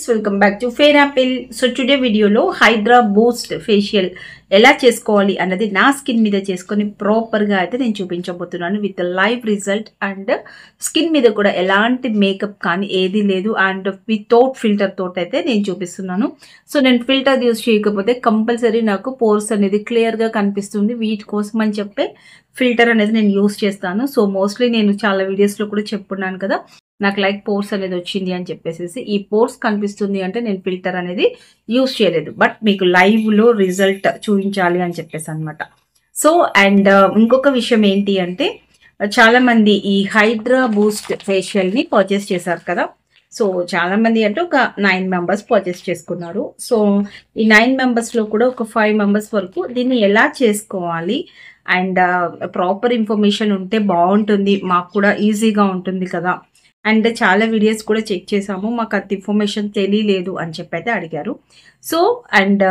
Welcome back to fair Apple. So today వీడియోలో Hydraa Boost facial ఎలా చేసుకోవాలి అన్నది నా స్కిన్ మీద చేసుకొని ప్రాపర్గా అయితే నేను చూపించబోతున్నాను with live result. And skin మీద కూడా ఎలాంటి మేకప్ కానీ ఏది లేదు అండ్ వితౌట్ ఫిల్టర్ తోటి అయితే నేను చూపిస్తున్నాను. సో నేను ఫిల్టర్ యూజ్ చేయకపోతే కంపల్సరీ నాకు పోర్స్ అనేది క్లియర్గా కనిపిస్తుంది. వీటి కోసం అని చెప్పే ఫిల్టర్ అనేది నేను యూజ్ చేస్తాను. సో మోస్ట్లీ నేను చాలా వీడియోస్లో కూడా చెప్పున్నాను కదా, నాకు లైక్ పోర్స్ అనేది వచ్చింది అని చెప్పేసి ఈ పోర్స్ కనిపిస్తుంది అంటే నేను ఫిల్టర్ అనేది యూజ్ చేయలేదు, బట్ మీకు లైవ్లో రిజల్ట్ చూపించాలి అని చెప్పేసి అనమాట. సో అండ్ ఇంకొక విషయం ఏంటి అంటే చాలా మంది ఈ హైడ్రా బూస్ట్ ఫేషియల్ని పర్చేస్ చేశారు కదా. సో చాలా మంది అంటే ఒక 9 మెంబర్స్ పర్చేస్ చేసుకున్నారు. సో ఈ 9 మెంబర్స్లో కూడా ఒక 5 మెంబర్స్ వరకు దీన్ని ఎలా చేసుకోవాలి అండ్ ప్రాపర్ ఇన్ఫర్మేషన్ ఉంటే బాగుంటుంది, మాకు కూడా ఈజీగా ఉంటుంది కదా. అండ్ చాలా వీడియోస్ కూడా చెక్ చేసాము, మాకు అంత ఇన్ఫర్మేషన్ తెలియలేదు అని చెప్పి అయితే అడిగారు. సో అండ్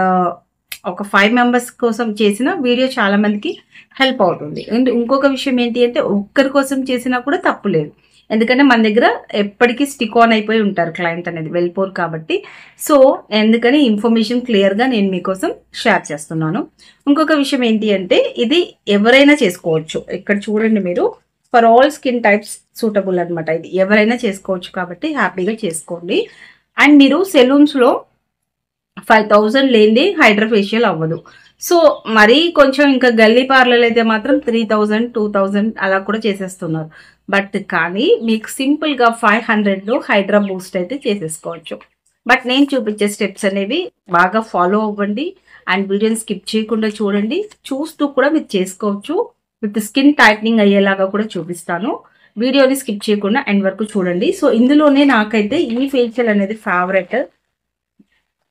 ఒక 5 మెంబర్స్ కోసం చేసిన వీడియో చాలా మందికి హెల్ప్ అవుతుంది. అండ్ ఇంకొక విషయం ఏంటి అంటే ఒక్కరి కోసం చేసినా కూడా తప్పు లేదు, ఎందుకంటే మన దగ్గర ఎప్పటికీ స్టిక్ ఆన్ అయిపోయి ఉంటారు క్లయింట్ అనేది వెళ్ళిపోరు కాబట్టి. సో ఎందుకని ఇన్ఫర్మేషన్ క్లియర్గా నేను మీకోసం షేర్ చేస్తున్నాను. ఇంకొక విషయం ఏంటి అంటే ఇది ఎవరైనా చేసుకోవచ్చు. ఇక్కడ చూడండి మీరు, for all skin types suitable అనమాట. ఇది ఎవరైనా చేసుకోవచ్చు కాబట్టి హ్యాపీగా చేసుకోండి. అండ్ మీరు సెలూన్స్లో 5000 లేనిది హైడ్రా ఫేషియల్ అవ్వదు. సో మరీ కొంచెం ఇంకా గల్లీ పార్లర్లు అయితే మాత్రం 3000 2000 అలా కూడా చేసేస్తున్నారు. బట్ కానీ మీకు సింపుల్గా 500లో హైడ్రా బూస్ట్ అయితే చేసేసుకోవచ్చు. బట్ నేను చూపించే స్టెప్స్ అనేవి బాగా ఫాలో అవ్వండి అండ్ వీడియోని స్కిప్ చేయకుండా చూడండి. చూస్తూ కూడా మీరు చేసుకోవచ్చు. విత్ స్కిన్ టైట్నింగ్ అయ్యేలాగా కూడా చూపిస్తాను. వీడియోని స్కిప్ చేయకుండా ఎండ్ వరకు చూడండి. సో ఇందులోనే నాకైతే ఈ ఫేషియల్ అనేది favourite.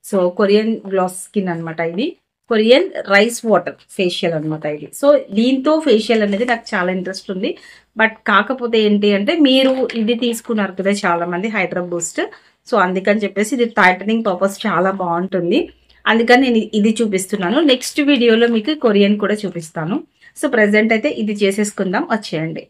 So Korean glass skin అనమాట, ఇది కొరియన్ రైస్ వాటర్ ఫేషియల్ అనమాట ఇది. సో దీంతో ఫేషియల్ అనేది నాకు చాలా ఇంట్రెస్ట్ ఉంది. బట్ కాకపోతే ఏంటి అంటే మీరు ఇది తీసుకున్నారు కదా చాలా మంది హైడ్రా బూస్ట్, సో అందుకని చెప్పేసి ఇది టైటనింగ్ పర్పస్ చాలా బాగుంటుంది, అందుకని నేను ఇది చూపిస్తున్నాను. నెక్స్ట్ వీడియోలో మీకు కొరియన్ కూడా చూపిస్తాను. సో ప్రజెంట్ అయితే ఇది చేసేసుకుందాం, వచ్చేయండి.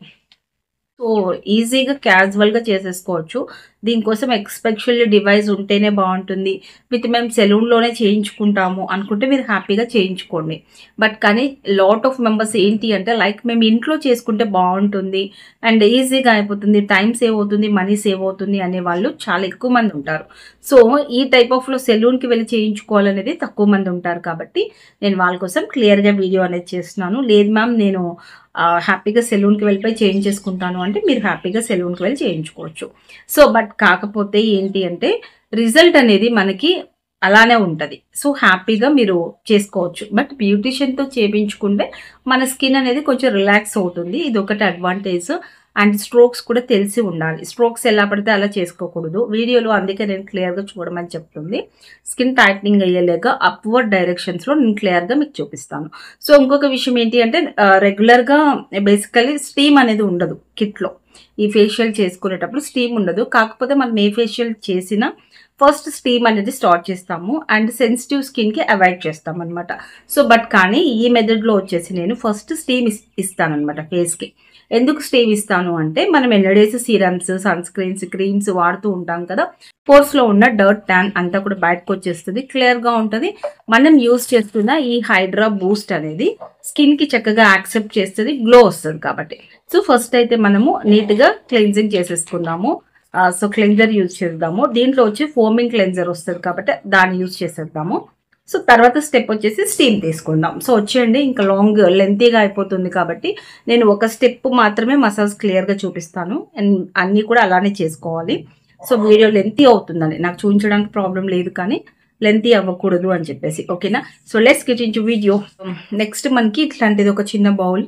సో ఈజీగా క్యాజువల్గా చేసేసుకోవచ్చు. దీనికోసం ఎక్స్పెషల్ డివైస్ ఉంటేనే బాగుంటుంది. విత్ మేము సెలూన్లోనే చేయించుకుంటాము అనుకుంటే మీరు హ్యాపీగా చేయించుకోండి. బట్ కానీ లాట్ ఆఫ్ మెంబర్స్ ఏంటి అంటే లైక్ మేము ఇంట్లో చేసుకుంటే బాగుంటుంది అండ్ ఈజీగా అయిపోతుంది, టైం సేవ్ అవుతుంది, మనీ సేవ్ అవుతుంది అనే వాళ్ళు చాలా ఎక్కువ మంది ఉంటారు. సో ఈ టైప్ ఆఫ్లో సెలూన్కి వెళ్ళి చేయించుకోవాలనేది తక్కువ మంది ఉంటారు కాబట్టి నేను వాళ్ళ కోసం క్లియర్గా వీడియో అనేది చేస్తున్నాను. లేదు మ్యామ్ నేను హ్యాపీగా సెలూన్కి వెళ్ళిపోయి చేయించేసుకుంటాను అంటే మీరు హ్యాపీగా సెలూన్కి వెళ్ళి చేయించుకోవచ్చు. సో బట్ కాకపోతే ఏంటి అంటే రిజల్ట్ అనేది మనకి అలానే ఉంటుంది. సో హ్యాపీగా మీరు చేసుకోవచ్చు. బట్ బ్యూటిషియన్తో చేయించుకుంటే మన స్కిన్ అనేది కొంచెం రిలాక్స్ అవుతుంది, ఇది ఒకటి అడ్వాంటేజ్. అండ్ స్ట్రోక్స్ కూడా తెలిసి ఉండాలి. స్ట్రోక్స్ ఎలా పడితే అలా చేసుకోకూడదు వీడియోలో, అందుకే నేను క్లియర్గా చూడమని చెప్తుంది. స్కిన్ టైట్నింగ్ అయ్యేలాగా అప్వర్డ్ డైరెక్షన్స్లో నేను క్లియర్గా మీకు చూపిస్తాను. సో ఇంకొక విషయం ఏంటి అంటే రెగ్యులర్గా బేసికలీ స్టీమ్ అనేది ఉండదు కిట్లో. ఈ ఫేషియల్ చేసుకునేటప్పుడు స్టీమ్ ఉండదు. కాకపోతే మనం ఏ ఫేషియల్ చేసినా ఫస్ట్ స్టీమ్ అనేది స్టార్ట్ చేస్తాము అండ్ సెన్సిటివ్ స్కిన్కి అవాయిడ్ చేస్తాం అనమాట. సో బట్ కానీ ఈ మెథడ్లో వచ్చేసి నేను ఫస్ట్ స్టీమ్ ఇస్తానమాట ఫేస్కి. ఎందుకు స్టీమ్ ఇస్తాను అంటే మనం ఎన్నడేసి సీరమ్స్, సన్ స్క్రీన్స్, క్రీమ్స్ వాడుతూ ఉంటాం కదా, పోర్స్లో ఉన్న డర్ట్ ట్యాన్ అంతా కూడా బయటకు వచ్చేస్తుంది, క్లియర్గా ఉంటుంది. మనం యూజ్ చేస్తున్న ఈ హైడ్రా బూస్ట్ అనేది స్కిన్కి చక్కగా యాక్సెప్ట్ చేస్తుంది, గ్లో వస్తుంది కాబట్టి. సో ఫస్ట్ అయితే మనము నీట్గా క్లెన్జింగ్ చేసేసుకుందాము. సో క్లెన్జర్ యూజ్ చేద్దాము. దీంట్లో వచ్చి ఫోమింగ్ క్లెన్జర్ వస్తుంది కాబట్టి దాన్ని యూజ్ చేసేద్దాము. సో తర్వాత స్టెప్ వచ్చేసి స్టీమ్ తీసుకుందాం. సో వచ్చేయండి, ఇంకా లాంగ్ లెంతీగా అయిపోతుంది కాబట్టి నేను ఒక స్టెప్ మాత్రమే మసాజ్ క్లియర్గా చూపిస్తాను అండ్ అన్నీ కూడా అలానే చేసుకోవాలి. సో వీడియో లెంతీ అవుతుందని నాకు చూపించడానికి ప్రాబ్లం లేదు, కానీ లెంతీ అవ్వకూడదు అని చెప్పేసి, ఓకేనా. So let's get into video. Next మనకి ఇట్లాంటిది ఒక చిన్న బౌల్,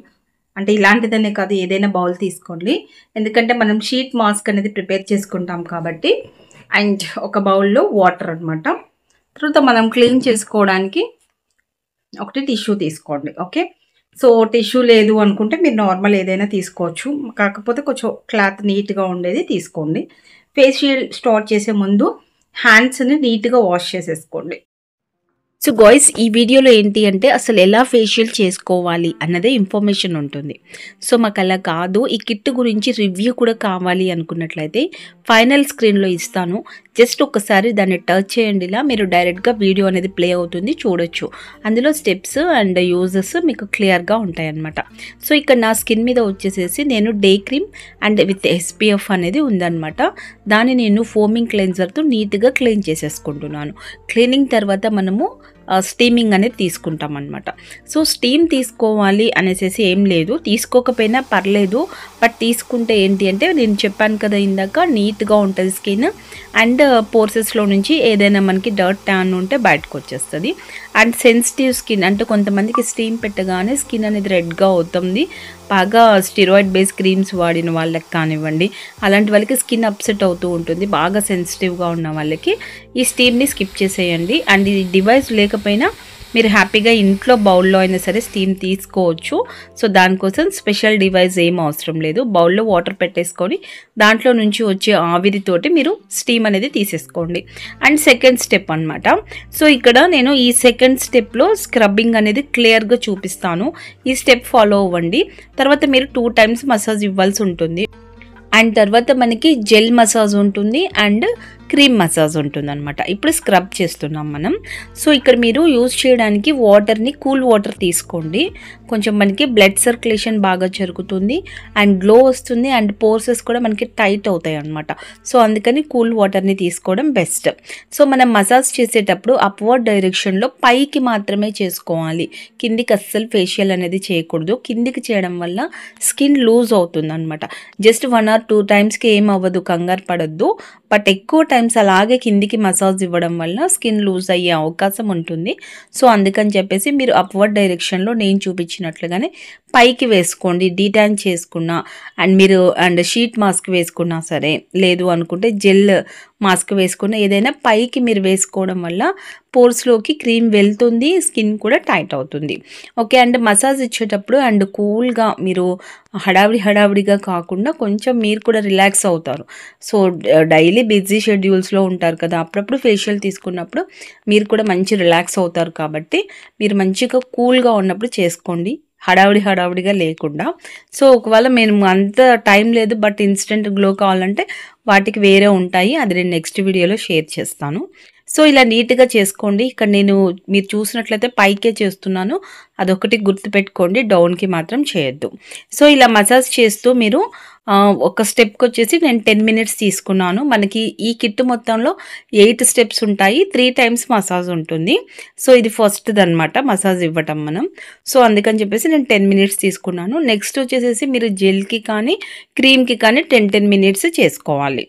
అంటే ఇలాంటిదనే కాదు ఏదైనా బౌల్ తీసుకోండి, ఎందుకంటే మనం షీట్ మాస్క్ అనేది ప్రిపేర్ చేసుకుంటాం కాబట్టి. అండ్ ఒక బౌల్లో వాటర్ అనమాట. తర్వాత మనం క్లీన్ చేసుకోవడానికి ఒకటి టిష్యూ తీసుకోండి, ఓకే. సో టిష్యూ లేదు అనుకుంటే మీరు నార్మల్ ఏదైనా తీసుకోవచ్చు, కాకపోతే కొంచెం క్లాత్ నీట్గా ఉండేది తీసుకోండి. ఫేషియల్ స్టార్ట్ చేసే ముందు హ్యాండ్స్ని నీట్గా వాష్ చేసేసుకోండి. సో గాయ్స్ ఈ వీడియోలో ఏంటి అంటే అసలు ఎలా ఫేషియల్ చేసుకోవాలి అన్నదే ఇన్ఫర్మేషన్ ఉంటుంది. సో మాకు అలా కాదు, ఈ కిట్ గురించి రివ్యూ కూడా కావాలి అనుకున్నట్లయితే ఫైనల్ స్క్రీన్లో ఇస్తాను, జస్ట్ ఒకసారి దాన్ని టచ్ చేయండి. ఇలా మీరు డైరెక్ట్గా వీడియో అనేది ప్లే అవుతుంది, చూడొచ్చు. అందులో స్టెప్స్ అండ్ యూజెస్ మీకు క్లియర్గా ఉంటాయి అన్నమాట. సో ఇక్కడ నా స్కిన్ మీద వచ్చేసేసి నేను day cream and with SPF అనేది ఉందన్నమాట. దాన్ని నేను ఫోమింగ్ క్లెన్జర్తో నీట్గా క్లీన్ చేసేసుకుంటున్నాను. క్లీనింగ్ తర్వాత మనము స్టీమింగ్ అనేది తీసుకుంటాం అనమాట. సో స్టీమ్ తీసుకోవాలి అనేసి ఏం లేదు, తీసుకోకపోయినా పర్లేదు. బట్ తీసుకుంటే ఏంటి అంటే నేను చెప్పాను కదా ఇందాక, నీట్గా ఉంటుంది స్కిన్ అండ్ పోర్సెస్లో నుంచి ఏదైనా మనకి డర్ట్ ట్యాన్ ఉంటే బయటకు వచ్చేస్తుంది. అండ్ సెన్సిటివ్ స్కిన్ అంటే కొంతమందికి స్టీమ్ పెట్టగానే స్కిన్ అనేది రెడ్గా అవుతుంది, బాగా స్టిరాయిడ్ బేస్ క్రీమ్స్ వాడిన వాళ్ళకి కానివ్వండి, అలాంటి వాళ్ళకి స్కిన్ అప్సెట్ అవుతూ ఉంటుంది. బాగా సెన్సిటివ్గా ఉన్న వాళ్ళకి ఈ స్టీమ్ని స్కిప్ చేసేయండి. అండ్ ఈ డివైస్ లేకపోయినా మీరు హ్యాపీగా ఇంట్లో బౌల్లో అయినా సరే స్టీమ్ తీసుకోవచ్చు. సో దానికోసం స్పెషల్ డివైస్ ఏం అవసరం లేదు. బౌల్లో వాటర్ పెట్టేసుకొని దాంట్లో నుంచి వచ్చే ఆవిరితోటి మీరు స్టీమ్ అనేది తీసేసుకోండి. అండ్ సెకండ్ స్టెప్ అనమాట. సో ఇక్కడ నేను ఈ సెకండ్ స్టెప్లో స్క్రబ్బింగ్ అనేది క్లియర్గా చూపిస్తాను. ఈ స్టెప్ ఫాలో అవ్వండి. తర్వాత మీరు 2 times మసాజ్ ఇవ్వాల్సి ఉంటుంది. అండ్ తర్వాత మనకి జెల్ మసాజ్ ఉంటుంది అండ్ క్రీమ్ మసాజ్ ఉంటుంది అనమాట. ఇప్పుడు స్క్రబ్ చేస్తున్నాం మనం. సో ఇక్కడ మీరు యూజ్ చేయడానికి వాటర్ని కూల్ వాటర్ తీసుకోండి. కొంచెం మనకి బ్లడ్ సర్క్యులేషన్ బాగా జరుగుతుంది అండ్ గ్లో వస్తుంది అండ్ పోర్సెస్ కూడా మనకి టైట్ అవుతాయి అనమాట. సో అందుకని కూల్ వాటర్ని తీసుకోవడం బెస్ట్. సో మనం మసాజ్ చేసేటప్పుడు అప్వర్డ్ డైరెక్షన్లో పైకి మాత్రమే చేసుకోవాలి, కిందికి అస్సలు ఫేషియల్ అనేది చేయకూడదు. కిందికి చేయడం వల్ల స్కిన్ లూజ్ అవుతుంది అనమాట. జస్ట్ 1 or 2 timesకి ఏం అవ్వదు, కంగారు పడద్దు. బట్ ఎక్కువ టైమ్స్ అలాగే కిందికి మసాజ్ ఇవ్వడం వల్ల స్కిన్ లూజ్ అయ్యే అవకాశం ఉంటుంది. సో అందుకని చెప్పేసి మీరు అప్వర్డ్ డైరెక్షన్లో నేను చూపించినట్లుగానే పైకి వేసుకోండి. డీటాన్ చేసుకున్నా అండ్ షీట్ మాస్క్ వేసుకున్నా సరే, లేదు అనుకుంటే జెల్ మాస్క్ వేసుకున్న ఏదైనా పైకి మీరు వేసుకోవడం వల్ల పోర్స్లోకి క్రీమ్ వెళ్తుంది, స్కిన్ కూడా టైట్ అవుతుంది. ఓకే. అండ్ మసాజ్ ఇచ్చేటప్పుడు అండ్ కూల్గా మీరు హడావిడిగా కాకుండా కొంచెం మీరు కూడా రిలాక్స్ అవుతారు. సో డైలీ బిజీ షెడ్యూల్స్లో ఉంటారు కదా, అప్పుడప్పుడు ఫేషియల్ తీసుకున్నప్పుడు మీరు కూడా మంచి రిలాక్స్ అవుతారు. కాబట్టి మీరు మంచిగా కూల్గా ఉన్నప్పుడు చేసుకోండి, హడావిడిగా లేకుండా. సో ఒకవేళ మేము అంత టైం లేదు బట్ ఇన్స్టెంట్ గ్లో కావాలంటే వాటికి వేరే ఉంటాయి, అది నేను నెక్స్ట్ వీడియోలో షేర్ చేస్తాను. సో ఇలా నీట్గా చేసుకోండి. ఇక్కడ నేను మీరు చూసినట్లయితే పైకే చేస్తున్నాను, అదొకటి గుర్తుపెట్టుకోండి, డౌన్కి మాత్రం చేయొద్దు. సో ఇలా మసాజ్ చేస్తూ మీరు ఒక స్టెప్కి వచ్చేసి నేను 10 minutes తీసుకున్నాను. మనకి ఈ కిట్ మొత్తంలో 8 steps ఉంటాయి, 3 times మసాజ్ ఉంటుంది. సో ఇది ఫస్ట్ది అనమాట మసాజ్ ఇవ్వటం మనం. సో అందుకని చెప్పేసి నేను 10 minutes తీసుకున్నాను. నెక్స్ట్ వచ్చేసేసి మీరు జెల్కి కానీ క్రీమ్కి కానీ 10 minutes చేసుకోవాలి.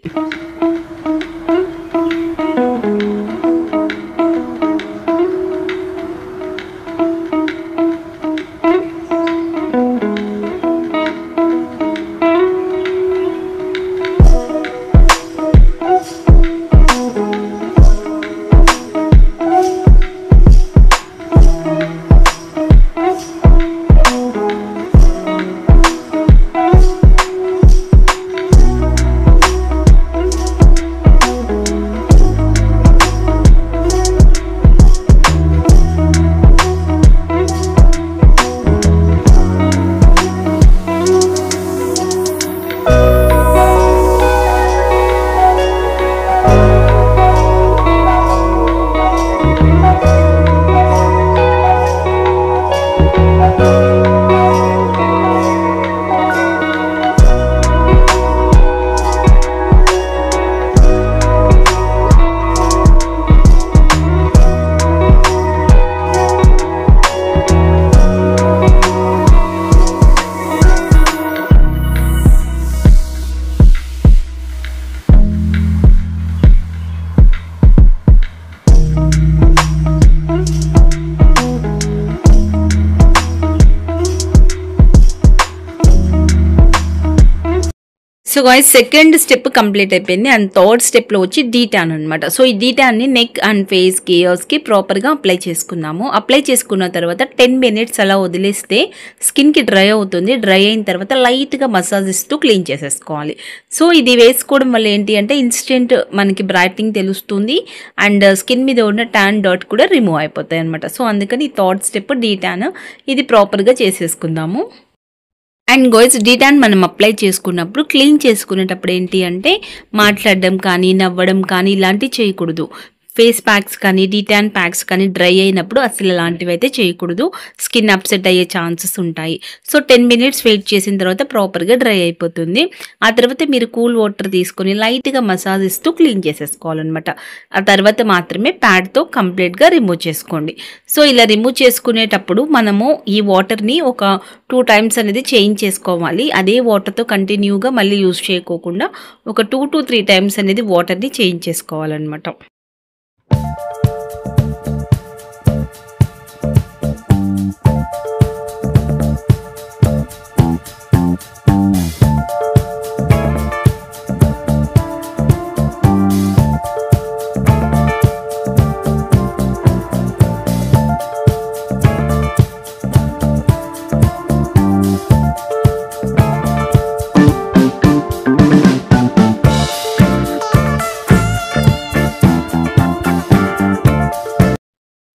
So guys second step complete అయిపోయింది అండ్ థర్డ్ స్టెప్లో వచ్చి డీటాన్ అనమాట. సో ఈ డీటాన్ని నెక్ అండ్ ఫేస్కి ఇయర్స్కి ప్రాపర్గా అప్లై చేసుకుందాము. అప్లై చేసుకున్న తర్వాత 10 minutes అలా వదిలేస్తే స్కిన్కి డ్రై అవుతుంది. డ్రై అయిన తర్వాత లైట్గా మసాజ్ ఇస్తూ క్లీన్ చేసేసుకోవాలి. సో ఇది వేసుకోవడం వల్ల ఏంటి అంటే ఇన్స్టెంట్ మనకి బ్రైట్నింగ్ తెలుస్తుంది అండ్ స్కిన్ మీద ఉన్న ట్యాన్ డాట్ కూడా రిమూవ్ అయిపోతాయి అనమాట. సో అందుకని ఈ థర్డ్ స్టెప్ డీటాన్ ఇది ప్రాపర్గా చేసేసుకుందాము. అండ్ గర్ల్స్ డీటాన్ మనం అప్లై చేసుకున్నప్పుడు క్లీన్ చేసుకునేటప్పుడు ఏంటి అంటే మాట్లాడడం కానీ నవ్వడం కానీ ఇలాంటివి చేయకూడదు. ఫేస్ ప్యాక్స్ కానీ డీటాన్ ప్యాక్స్ కానీ డ్రై అయినప్పుడు అసలు ఇలాంటివి అయితే చేయకూడదు. స్కిన్ అప్సెట్ అయ్యే ఛాన్సెస్ ఉంటాయి. సో 10 మినిట్స్ వెయిట్ చేసిన తర్వాత ప్రాపర్గా డ్రై అయిపోతుంది. ఆ తర్వాత మీరు కూల్ వాటర్ తీసుకొని లైట్గా మసాజ్ ఇస్తూ క్లీన్ చేసేసుకోవాలన్నమాట. ఆ తర్వాత మాత్రమే ప్యాడ్తో కంప్లీట్గా రిమూవ్ చేసుకోండి. సో ఇలా రిమూవ్ చేసుకునేటప్పుడు మనము ఈ వాటర్ని ఒక 2 టైమ్స్ అనేది చేంజ్ చేసుకోవాలి. అదే వాటర్తో కంటిన్యూగా మళ్ళీ యూజ్ చేయకోకుండా ఒక 2 to 3 టైమ్స్ అనేది వాటర్ని చేంజ్ చేసుకోవాలన్నమాట.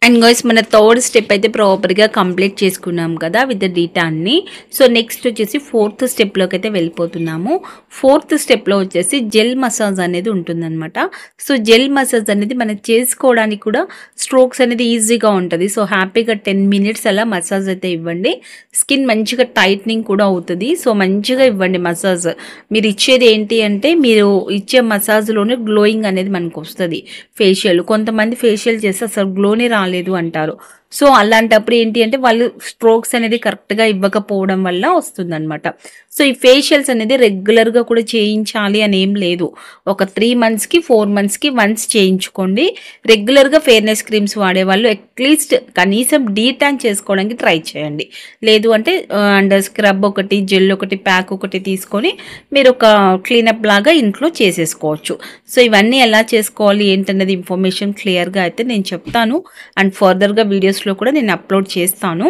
అండ్ గైస్ మన థర్డ్ స్టెప్ అయితే ప్రాపర్గా కంప్లీట్ చేసుకున్నాం కదా విత్ డీటాన్ని. సో నెక్స్ట్ వచ్చేసి 4th స్టెప్లోకి అయితే వెళ్ళిపోతున్నాము. 4th స్టెప్లో వచ్చేసి జెల్ మసాజ్ అనేది ఉంటుందన్నమాట. సో జెల్ మసాజ్ అనేది మనకి చేసుకోవడానికి కూడా స్ట్రోక్స్ అనేది ఈజీగా ఉంటుంది. సో హ్యాపీగా 10 మినిట్స్ అలా మసాజ్ అయితే ఇవ్వండి. స్కిన్ మంచిగా టైట్నింగ్ కూడా అవుతుంది. సో మంచిగా ఇవ్వండి మసాజ్. మీరు ఇచ్చేది ఏంటి అంటే మీరు ఇచ్చే మసాజ్లోనే గ్లోయింగ్ అనేది మనకు వస్తుంది. ఫేషియల్ కొంతమంది ఫేషియల్ చేస్తే అసలు గ్లోనే రాలేదు అంటారు. సో అలాంటప్పుడు ఏంటి అంటే వాళ్ళు స్ట్రోక్స్ అనేది కరెక్ట్గా ఇవ్వకపోవడం వల్ల వస్తుందన్నమాట. సో ఈ ఫేషియల్స్ అనేది రెగ్యులర్గా కూడా చేయించాలి అని ఏం లేదు. ఒక 3 మంత్స్కి 4 మంత్స్కి వన్స్ చేయించుకోండి. రెగ్యులర్గా ఫెయిర్నెస్ క్రీమ్స్ వాడేవాళ్ళు అట్లీస్ట్ కనీసం డీటాన్ చేసుకోవడానికి ట్రై చేయండి. లేదు అంటే అండ్ స్క్రబ్ ఒకటి జెల్ ఒకటి ప్యాక్ ఒకటి తీసుకొని మీరు ఒక క్లీనప్ లాగా ఇంట్లో చేసేసుకోవచ్చు. సో ఇవన్నీ ఎలా చేసుకోవాలి ఏంటన్నది ఇన్ఫర్మేషన్ క్లియర్గా అయితే నేను చెప్తాను. అండ్ ఫర్దర్గా వీడియోస్లో కూడా నేను అప్లోడ్ చేస్తాను.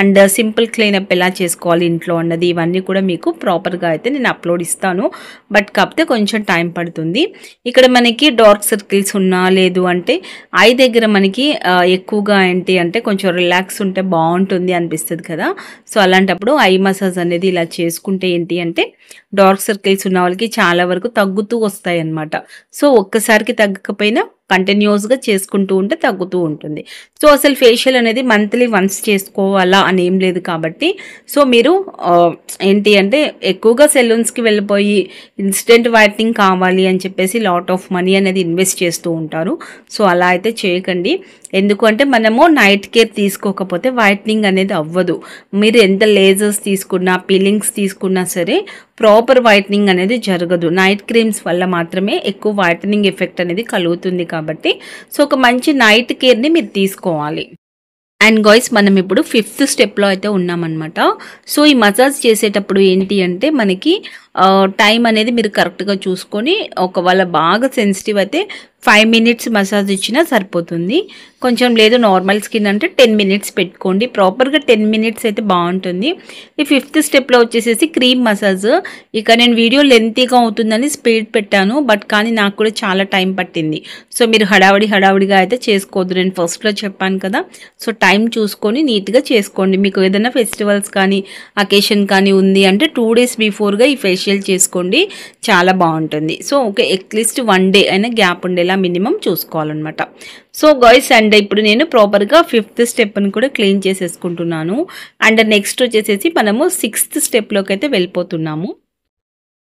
అండ్ సింపుల్ క్లీనప్ ఎలా చేసుకోవాలి ఇంట్లో అన్నది ఇవన్నీ కూడా మీకు ప్రాపర్గా అయితే నేను అప్లోడ్ ఇస్తాను. బట్ కాకపోతే కొంచెం టైం పడుతుంది. ఇక్కడ మనకి డార్క్ సర్కిల్స్ ఉన్నా లేదు అంటే ఐ దగ్గర మనకి ఎక్కువగా ఏంటి అంటే కొంచెం రిలాక్స్ ఉంటే బాగుంటుంది అనిపిస్తుంది కదా. సో అలాంటప్పుడు ఐ మసాజ్ అనేది ఇలా చేసుకుంటే ఏంటి అంటే డార్క్ సర్కిల్స్ ఉన్న వాళ్ళకి చాలా వరకు తగ్గుతూ వస్తాయి అన్నమాట. సో ఒక్కసారికి తగ్గకపోయినా కంటిన్యూస్గా చేసుకుంటూ ఉంటే తగ్గుతూ ఉంటుంది. సో అసలు ఫేషియల్ అనేది మంత్లీ వన్స్ చేసుకోవాలా అని ఏం లేదు కాబట్టి సో మీరు ఏంటి అంటే ఎక్కువగా సెలూన్స్కి వెళ్ళిపోయి ఇన్స్టెంట్ వైట్నింగ్ కావాలి అని చెప్పేసి లాట్ ఆఫ్ మనీ అనేది ఇన్వెస్ట్ చేస్తూ ఉంటారు. సో అలా అయితే చేయకండి. ఎందుకంటే మనము నైట్ కేర్ తీసుకోకపోతే వైట్నింగ్ అనేది అవ్వదు. మీరు ఎంత లేజర్స్ తీసుకున్నా పీలింగ్స్ తీసుకున్నా సరే ప్రాపర్ వైట్నింగ్ అనేది జరగదు. నైట్ క్రీమ్స్ వల్ల మాత్రమే ఎక్కువ వైట్నింగ్ ఎఫెక్ట్ అనేది కలుగుతుంది కాబట్టి సో ఒక మంచి నైట్ కేర్ని మీరు తీసుకోవాలి. అండ్ గాయ్స్ మనం ఇప్పుడు 5th స్టెప్లో అయితే ఉన్నామన్నమాట. సో ఈ మసాజ్ చేసేటప్పుడు ఏంటి అంటే మనకి టైం అనేది మీరు కరెక్ట్గా చూసుకొని ఒకవేళ బాగా సెన్సిటివ్ అయితే 5 మినిట్స్ మసాజ్ ఇచ్చినా సరిపోతుంది. కొంచెం లేదు నార్మల్ స్కిన్ అంటే 10 మినిట్స్ పెట్టుకోండి. ప్రాపర్గా 10 మినిట్స్ అయితే బాగుంటుంది. ఈ 5th స్టెప్లో వచ్చేసేసి క్రీమ్ మసాజ్. ఇక నేను వీడియో లెంతీగా అవుతుందని స్పీడ్ పెట్టాను. బట్ కానీ నాకు కూడా చాలా టైం పట్టింది. సో మీరు హడావిడిగా అయితే చేసుకోవద్దు. నేను ఫస్ట్లో చెప్పాను కదా. సో టైం చూసుకొని నీట్గా చేసుకోండి. మీకు ఏదైనా ఫెస్టివల్స్ కానీ అకేషన్ కానీ ఉంది అంటే 2 డేస్ బిఫోర్గా ఈ ఫేషియల్ చేసుకోండి. చాలా బాగుంటుంది. సో ఓకే అట్లీస్ట్ 1 డే అయినా గ్యాప్ ఉండేలా మినిమం చూసుకోవాలన్నమాట. సో గాయ్స్ అండ్ ఇప్పుడు నేను ప్రాపర్గా 5th స్టెప్ని కూడా క్లీన్ చేసేసుకుంటున్నాను. అండ్ నెక్స్ట్ వచ్చేసేసి మనము 6th స్టెప్లోకి అయితే వెళ్ళిపోతున్నాము.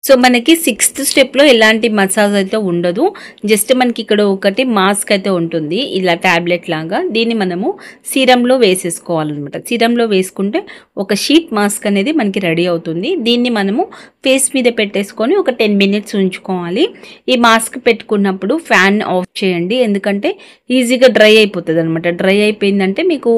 సో మనకి 6th స్టెప్లో ఎలాంటి మసాజ్ అయితే ఉండదు. జస్ట్ మనకి ఇక్కడ ఒకటి మాస్క్ అయితే ఉంటుంది ఇలా ట్యాబ్లెట్ లాగా. దీన్ని మనము సీరంలో వేసేసుకోవాలన్నమాట. సీరంలో వేసుకుంటే ఒక షీట్ మాస్క్ అనేది మనకి రెడీ అవుతుంది. దీన్ని మనము ఫేస్ మీద పెట్టేసుకొని ఒక 10 మినిట్స్ ఉంచుకోవాలి. ఈ మాస్క్ పెట్టుకున్నప్పుడు ఫ్యాన్ ఆఫ్ చేయండి. ఎందుకంటే ఈజీగా డ్రై అయిపోతుంది అనమాట. డ్రై అయిపోయిందంటే మీకు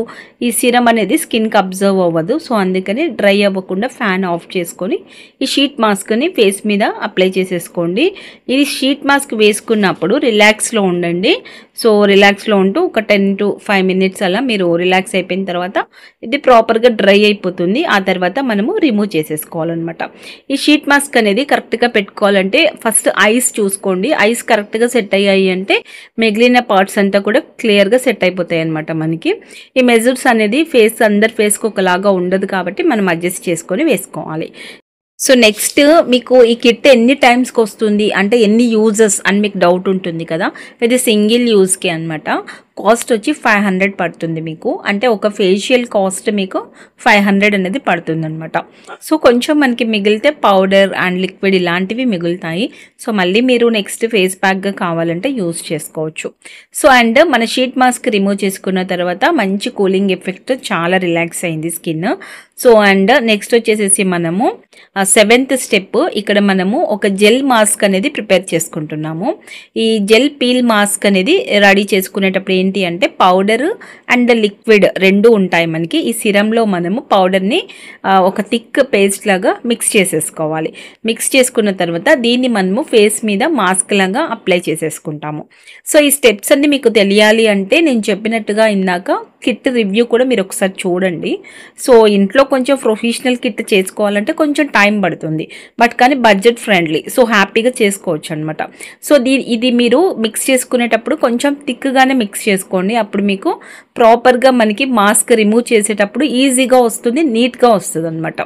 ఈ సీరం అనేది స్కిన్కి అబ్జర్వ్ అవ్వదు. సో అందుకని డ్రై అవ్వకుండా ఫ్యాన్ ఆఫ్ చేసుకొని ఈ షీట్ మాస్క్ని ఫేస్ ఫేస్ మీద అప్లై చేసేసుకోండి. ఇది షీట్ మాస్క్ వేసుకున్నప్పుడు రిలాక్స్లో ఉండండి. సో రిలాక్స్లో ఉంటూ ఒక 10 to 5 minutes అలా మీరు రిలాక్స్ అయిపోయిన తర్వాత ఇది ప్రాపర్గా డ్రై అయిపోతుంది. ఆ తర్వాత మనము రిమూవ్ చేసేసుకోవాలన్నమాట. ఈ షీట్ మాస్క్ అనేది కరెక్ట్గా పెట్టుకోవాలంటే ఫస్ట్ ఐస్ చూసుకోండి. ఐస్ కరెక్ట్గా సెట్ అయ్యాయి అంటే మిగిలిన పార్ట్స్ అంతా కూడా క్లియర్గా సెట్ అయిపోతాయి అన్నమాట. మనకి ఈ మెజర్స్ అనేది అందరి ఫేస్కి ఒకలాగా ఉండదు కాబట్టి మనం అడ్జస్ట్ చేసుకొని వేసుకోవాలి. సో నెక్స్ట్ మీకు ఈ కిట్ ఎన్ని టైమ్స్కి వస్తుంది అంటే ఎన్ని యూజెస్ అని మీకు డౌట్ ఉంటుంది కదా. ఇది సింగిల్ యూజ్కి అనమాట. కాస్ట్ వచ్చి 500 పడుతుంది మీకు. అంటే ఒక ఫేషియల్ కాస్ట్ మీకు 500 అనేది పడుతుంది అనమాట. సో కొంచెం మనకి మిగిలితే పౌడర్ అండ్ లిక్విడ్ ఇలాంటివి మిగులుతాయి. సో మళ్ళీ మీరు నెక్స్ట్ ఫేస్ ప్యాక్గా కావాలంటే యూజ్ చేసుకోవచ్చు. సో అండ్ మన షీట్ మాస్క్ రిమూవ్ చేసుకున్న తర్వాత మంచి కూలింగ్ ఎఫెక్ట్, చాలా రిలాక్స్ అయింది స్కిన్. సో అండ్ నెక్స్ట్ వచ్చేసేసి మనము 7th స్టెప్, ఇక్కడ మనము ఒక జెల్ మాస్క్ అనేది ప్రిపేర్ చేసుకుంటున్నాము. ఈ జెల్ పీల్ మాస్క్ అనేది రెడీ చేసుకునేటప్పుడు ఏంటి అంటే పౌడర్ అండ్ లిక్విడ్ రెండు ఉంటాయి మనకి. ఈ సిరంలో మనము పౌడర్ని ఒక థిక్ పేస్ట్ లాగా మిక్స్ చేసేసుకోవాలి. మిక్స్ చేసుకున్న తర్వాత దీన్ని మనము ఫేస్ మీద మాస్క్ లాగా అప్లై చేసేసుకుంటాము. సో ఈ స్టెప్స్ అన్ని మీకు తెలియాలి అంటే నేను చెప్పినట్టుగా ఇందాక కిట్ రివ్యూ కూడా మీరు ఒకసారి చూడండి. సో ఇంట్లో కొంచెం ప్రొఫెషనల్ కిట్ చేసుకోవాలంటే కొంచెం టైం పడుతుంది, బట్ కానీ బడ్జెట్ ఫ్రెండ్లీ, సో హ్యాపీగా చేసుకోవచ్చు అనమాట. సో ఇది మీరు మిక్స్ చేసుకునేటప్పుడు కొంచెం థిక్గానే మిక్స్ చేసుకోండి. అప్పుడు మీకు ప్రాపర్గా మనకి మాస్క్ రిమూవ్ చేసేటప్పుడు ఈజీగా వస్తుంది, నీట్గా వస్తుంది అనమాట.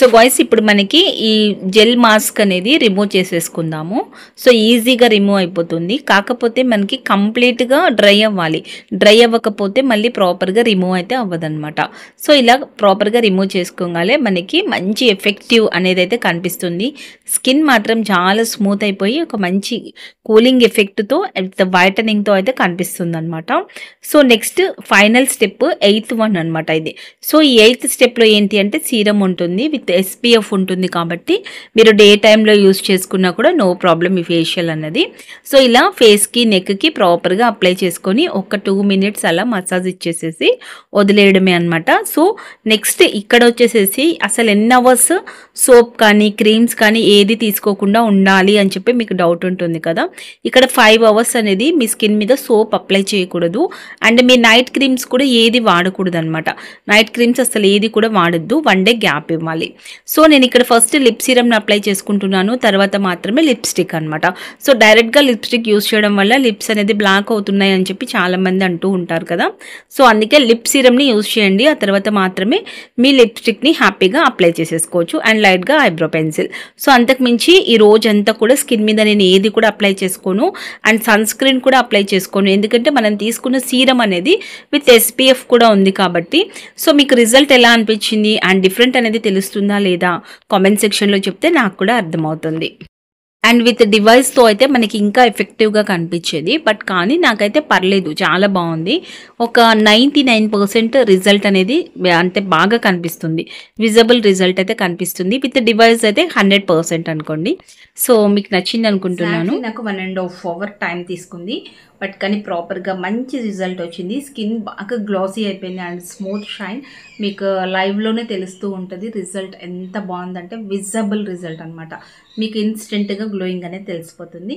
సో గాయ్స్ ఇప్పుడు మనకి ఈ జెల్ మాస్క్ అనేది రిమూవ్ చేసేసుకుందాము. సో ఈజీగా రిమూవ్ అయిపోతుంది. కాకపోతే మనకి కంప్లీట్గా డ్రై అవ్వాలి. డ్రై అవ్వకపోతే మళ్ళీ ప్రాపర్గా రిమూవ్ అయితే అవ్వదన్నమాట. సో ఇలా ప్రాపర్గా రిమూవ్ చేసుకోగానే మనకి మంచి ఎఫెక్టివ్ అనేది అయితే కనిపిస్తుంది. స్కిన్ మాత్రం చాలా స్మూత్ అయిపోయి ఒక మంచి కూలింగ్ ఎఫెక్ట్తో వైటనింగ్తో అయితే కనిపిస్తుంది అనమాట. So next final step 8th one అనమాట ఇది. సో ఈ 8th స్టెప్లో ఏంటి అంటే సీరం ఉంటుంది విత్ SPF ఉంటుంది కాబట్టి మీరు డే టైంలో యూజ్ చేసుకున్నా కూడా నో ప్రాబ్లం ఈ ఫేషియల్ అన్నది. సో ఇలా ఫేస్కి నెక్కి ప్రాపర్గా అప్లై చేసుకొని ఒక 2 minutes అలా మసాజ్ ఇచ్చేసేసి వదిలేయడమే అనమాట. సో నెక్స్ట్ ఇక్కడ వచ్చేసేసి అసలు ఎన్ని అవర్స్ సోప్ కానీ క్రీమ్స్ కానీ ఏది తీసుకోకుండా ఉండాలి అని చెప్పి మీకు డౌట్ ఉంటుంది కదా. ఇక్కడ 5 hours అనేది మీ స్కిన్ మీద సోప్ అప్లై చేయకూడదు. అండ్ మీ నైట్ క్రీమ్స్ కూడా ఏది వాడకూడదు అనమాట. నైట్ క్రీమ్స్ అసలు ఏది కూడా వాడద్దు. 1 day గ్యాప్ ఇవ్వాలి. సో నేను ఇక్కడ ఫస్ట్ లిప్ సీరమ్ని అప్లై చేసుకుంటున్నాను, తర్వాత మాత్రమే లిప్స్టిక్ అనమాట. సో డైరెక్ట్గా లిప్స్టిక్ యూస్ చేయడం వల్ల లిప్స్ అనేది బ్లాక్ అవుతున్నాయి అని చెప్పి చాలామంది అంటూ ఉంటారు కదా. సో అందుకే లిప్ సీరమ్ని యూస్ చేయండి. ఆ తర్వాత మాత్రమే మీ లిప్స్టిక్ని హ్యాపీగా అప్లై చేసేసుకోవచ్చు. అండ్ లైట్గా ఐబ్రో పెన్సిల్. సో అంతకుమించి ఈ రోజంతా కూడా స్కిన్ మీద నేను ఏది కూడా అప్లై చేసుకోను. అండ్ సన్ స్క్రీన్ కూడా అప్లై చేసుకోను, ఎందుకంటే మనం తీసుకున్న సీరం అనేది విత్ SPF కూడా ఉంది కాబట్టి. సో మీకు రిజల్ట్ ఎలా అనిపించింది అండ్ డిఫరెంట్ అనేది తెలుస్తుందా లేదా కామెంట్ సెక్షన్లో చెప్తే నాకు కూడా అర్థమవుతుంది. అండ్ విత్ డివైస్తో అయితే మనకి ఇంకా ఎఫెక్టివ్గా కనిపించేది, బట్ కానీ నాకైతే పర్లేదు, చాలా బాగుంది. ఒక 99% రిజల్ట్ అనేది అంటే బాగా కనిపిస్తుంది. విజిబుల్ రిజల్ట్ అయితే కనిపిస్తుంది. విత్ డివైస్ అయితే 100% అనుకోండి. సో మీకు నచ్చింది అనుకుంటున్నాను. నాకు 1.5 hour టైం తీసుకుంది, బట్ కానీ ప్రాపర్గా మంచి రిజల్ట్ వచ్చింది. స్కిన్ బాగా గ్లాసీ అయిపోయింది అండ్ స్మూత్ షైన్. మీకు లైవ్లోనే తెలుస్తూ ఉంటుంది రిజల్ట్ ఎంత బాగుందంటే విజిబుల్ రిజల్ట్ అనమాట. మీకు ఇన్స్టెంట్గా గ్లోయింగ్ అనేది తెలిసిపోతుంది.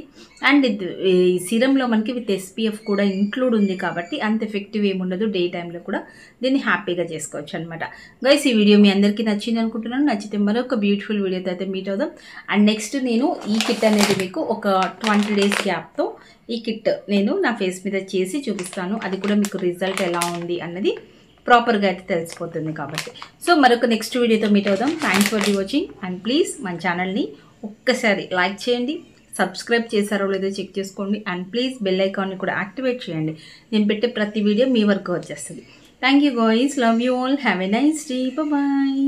అండ్ ఈ సీరంలో మనకి విత్ SPF కూడా ఇంక్లూడ్ ఉంది కాబట్టి అంత ఎఫెక్టివ్ ఏముండదు. డే టైంలో కూడా దీన్ని హ్యాపీగా చేసుకోవచ్చు అనమాట. గైస్ ఈ వీడియో మీ అందరికీ నచ్చింది అనుకుంటున్నాను. నచ్చితే మరొక బ్యూటిఫుల్ వీడియోతో అయితే మీట్ అవుదాం. అండ్ నెక్స్ట్ నేను ఈ కిట్ అనేది మీకు ఒక 20 days గ్యాప్తో ఈ కిట్ నేను నా ఫేస్ మీద చేసి చూపిస్తాను. అది కూడా మీకు రిజల్ట్ ఎలా ఉంది అన్నది ప్రాపర్గా అయితే తెలిసిపోతుంది కాబట్టి. సో మరొక నెక్స్ట్ వీడియోతో మీట్ అవుదాం. Thanks for the watching. And please మన ఛానల్ని ఒక్కసారి లైక్ చేయండి, సబ్స్క్రైబ్ చేశారో లేదో చెక్ చేసుకోండి. అండ్ ప్లీజ్ బెల్ ఐకాన్ని కూడా యాక్టివేట్ చేయండి. నేను పెట్టే ప్రతి వీడియో మీ వరకు వచ్చేస్తుంది. Thank you guys, love you all, have a nice day, bye.